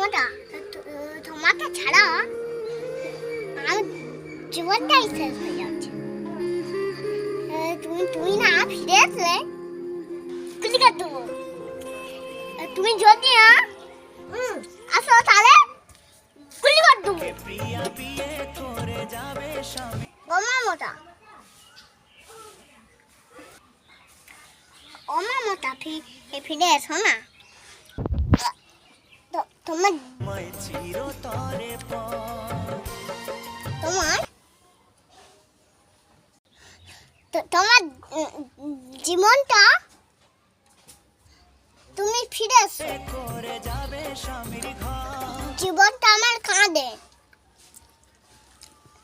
মামাটা তোমাকে ছাড়া আমার জীবনটাই শেষ হয়ে যাচ্ছে। তুমি না ফিরে আসলে গুলি করে দেবো। তুমি যদি আসো তাহলে গুলি করে দেবো। মামাটা মামাটা ফিরে এসো না। তোমার জীবনটা তুমি ফিরে এসো। জীবনটা আমার কাঁদে,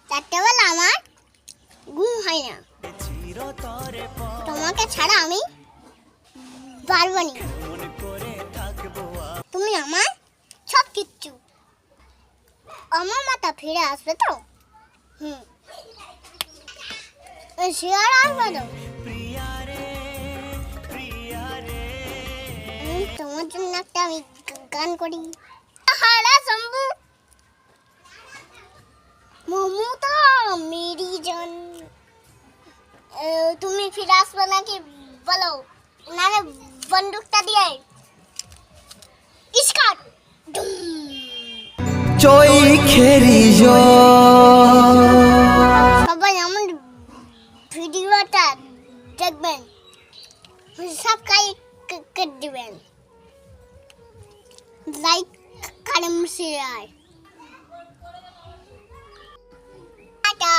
রাত্রেবেলা আমার ঘুম হয় না। তোমাকে ছাড়া আমি পারবো না। তুমি আমার সব কিচ্ছু। আমার মাথা ফিরে আসবে তো? শিওর আসবে তো? তোমার জন্য একটা আমি গান করি। হারা শম্ভু মমতা মেরি জান, তুমি ফিরে আসবে নাকি বলো, নারে বন্দুকটা দিয়ে ইস্কাট সবাই আমার ভিডিওটা দেখবেন, সাবস্ক্রাইব করে দিবেন, লাইক করেন, শেয়ার। টাটা।